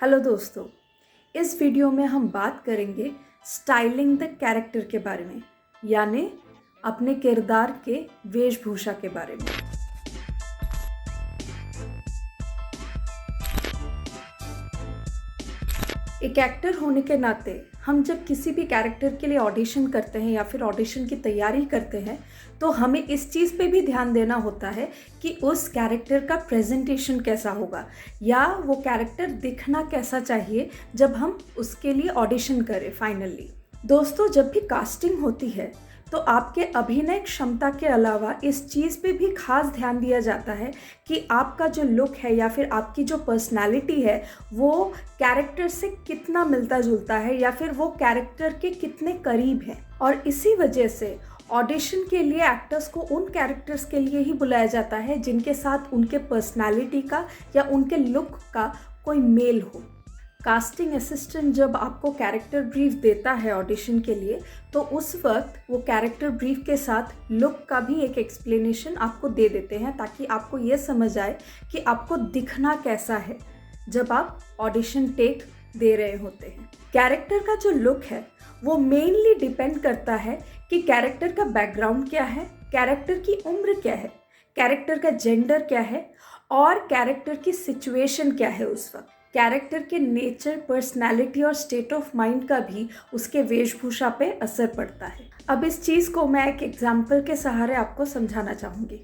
Hello दोस्तों, इस video में हम बात करेंगे स्टाइलिंग द कैरेक्टर के बारे में, यानी अपने किरदार के वेशभूषा के बारे में। एक एक्टर होने के नाते हम जब किसी भी कैरेक्टर के लिए ऑडिशन करते हैं या फिर ऑडिशन की तैयारी करते हैं तो हमें इस चीज़ पे भी ध्यान देना होता है कि उस कैरेक्टर का प्रेजेंटेशन कैसा होगा या वो कैरेक्टर दिखना कैसा चाहिए जब हम उसके लिए ऑडिशन करें फाइनली। दोस्तों, जब भी कास्टिंग होती है तो आपके अभिनय क्षमता के अलावा इस चीज़ पे भी खास ध्यान दिया जाता है कि आपका जो लुक है या फिर आपकी जो पर्सनालिटी है वो कैरेक्टर से कितना मिलता जुलता है या फिर वो कैरेक्टर के कितने करीब है। और इसी वजह से ऑडिशन के लिए एक्टर्स को उन कैरेक्टर्स के लिए ही बुलाया जाता है जिनके साथ उनके पर्सनालिटी का या उनके लुक का कोई मेल हो। कास्टिंग असिस्टेंट जब आपको कैरेक्टर ब्रीफ देता है ऑडिशन के लिए तो उस वक्त वो कैरेक्टर ब्रीफ के साथ लुक का भी एक एक्सप्लेनेशन आपको दे देते हैं ताकि आपको ये समझ आए कि आपको दिखना कैसा है जब आप ऑडिशन टेक दे रहे होते हैं। कैरेक्टर का जो लुक है वो मेनली डिपेंड करता है कि कैरेक्टर का बैकग्राउंड क्या है, कैरेक्टर की उम्र क्या है, कैरेक्टर का जेंडर क्या है और कैरेक्टर की सिचुएशन क्या है उस वक्त। कैरेक्टर के नेचर, पर्सनैलिटी और स्टेट ऑफ माइंड का भी उसके वेशभूषा पे असर पड़ता है। अब इस चीज़ को मैं एक एग्जाम्पल के सहारे आपको समझाना चाहूँगी।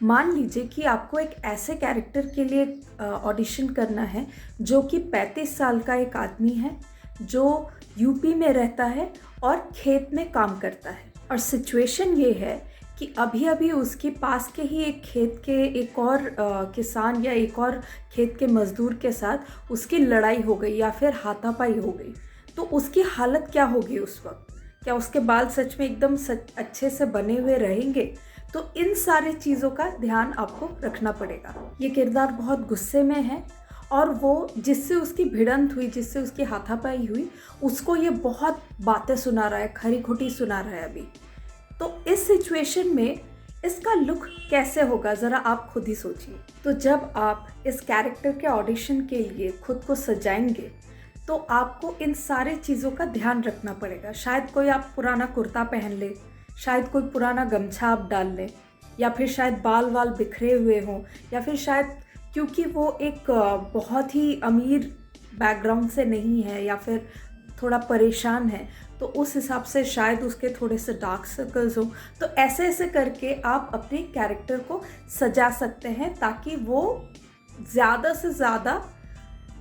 मान लीजिए कि आपको एक ऐसे कैरेक्टर के लिए ऑडिशन करना है जो कि 35 साल का एक आदमी है जो यूपी में रहता है और खेत में काम करता है। और सिचुएशन ये है कि अभी अभी उसके पास के ही एक खेत के एक और किसान या एक और खेत के मज़दूर के साथ उसकी लड़ाई हो गई या फिर हाथापाई हो गई, तो उसकी हालत क्या होगी उस वक्त? क्या उसके बाल सच में एकदम अच्छे से बने हुए रहेंगे? तो इन सारी चीज़ों का ध्यान आपको रखना पड़ेगा। ये किरदार बहुत गुस्से में है और वो जिससे उसकी भिड़ंत हुई, जिससे उसकी हाथापाई हुई, उसको ये बहुत बातें सुना रहा है, खरी खोटी सुना रहा है अभी। तो इस सिचुएशन में इसका लुक कैसे होगा ज़रा आप खुद ही सोचिए। तो जब आप इस कैरेक्टर के ऑडिशन के लिए खुद को सजाएंगे तो आपको इन सारे चीज़ों का ध्यान रखना पड़ेगा। शायद कोई आप पुराना कुर्ता पहन ले, शायद कोई पुराना गमछा आप डाल लें, या फिर शायद बाल बिखरे हुए हों, या फिर शायद क्योंकि वो एक बहुत ही अमीर बैकग्राउंड से नहीं है या फिर थोड़ा परेशान है तो उस हिसाब से शायद उसके थोड़े से डार्क सर्कल्स हों। तो ऐसे ऐसे करके आप अपने कैरेक्टर को सजा सकते हैं ताकि वो ज़्यादा से ज़्यादा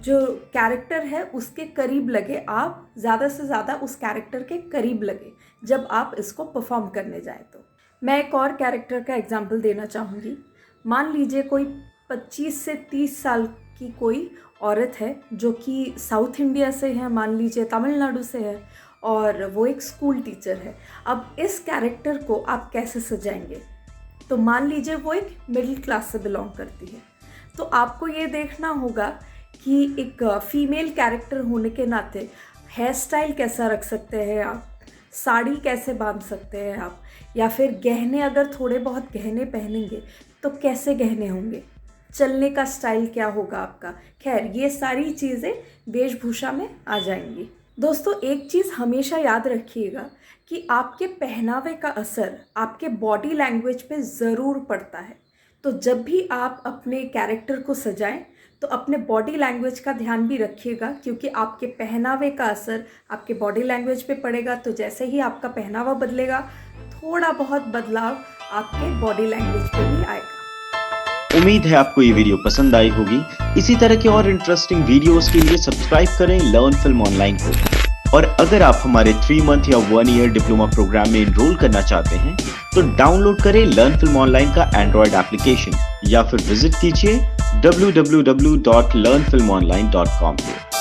जो कैरेक्टर है उसके करीब लगे, आप ज़्यादा से ज़्यादा उस कैरेक्टर के करीब लगे जब आप इसको परफॉर्म करने जाए। तो मैं एक और कैरेक्टर का एग्जांपल देना चाहूँगी। मान लीजिए कोई 25 से 30 साल की कोई औरत है जो कि साउथ इंडिया से है, मान लीजिए तमिलनाडु से है, और वो एक स्कूल टीचर है। अब इस कैरेक्टर को आप कैसे सजाएंगे? तो मान लीजिए वो एक मिडिल क्लास से बिलोंग करती है, तो आपको ये देखना होगा कि एक फीमेल कैरेक्टर होने के नाते हेयर स्टाइल कैसा रख सकते हैं आप, साड़ी कैसे बांध सकते हैं आप, या फिर गहने अगर थोड़े बहुत गहने पहनेंगे तो कैसे गहने होंगे, चलने का स्टाइल क्या होगा आपका। खैर, ये सारी चीज़ें वेशभूषा में आ जाएंगी। दोस्तों, एक चीज़ हमेशा याद रखिएगा कि आपके पहनावे का असर आपके बॉडी लैंग्वेज पे ज़रूर पड़ता है। तो जब भी आप अपने कैरेक्टर को सजाएं तो अपने बॉडी लैंग्वेज का ध्यान भी रखिएगा, क्योंकि आपके पहनावे का असर आपके बॉडी लैंग्वेज पे पड़ेगा। तो जैसे ही आपका पहनावा बदलेगा, थोड़ा बहुत बदलाव आपके बॉडी लैंग्वेज पे भी आएगा। उम्मीद है आपको ये वीडियो पसंद आई होगी। इसी तरह के और इंटरेस्टिंग वीडियोस के लिए सब्सक्राइब करें लर्न फिल्म ऑनलाइन को। और अगर आप हमारे 3 मंथ या 1 ईयर डिप्लोमा प्रोग्राम में एनरोल करना चाहते हैं तो डाउनलोड करें लर्न फिल्म ऑनलाइन का एंड्रॉयड एप्लीकेशन या फिर विजिट कीजिए www.learnfilmonline.com पे।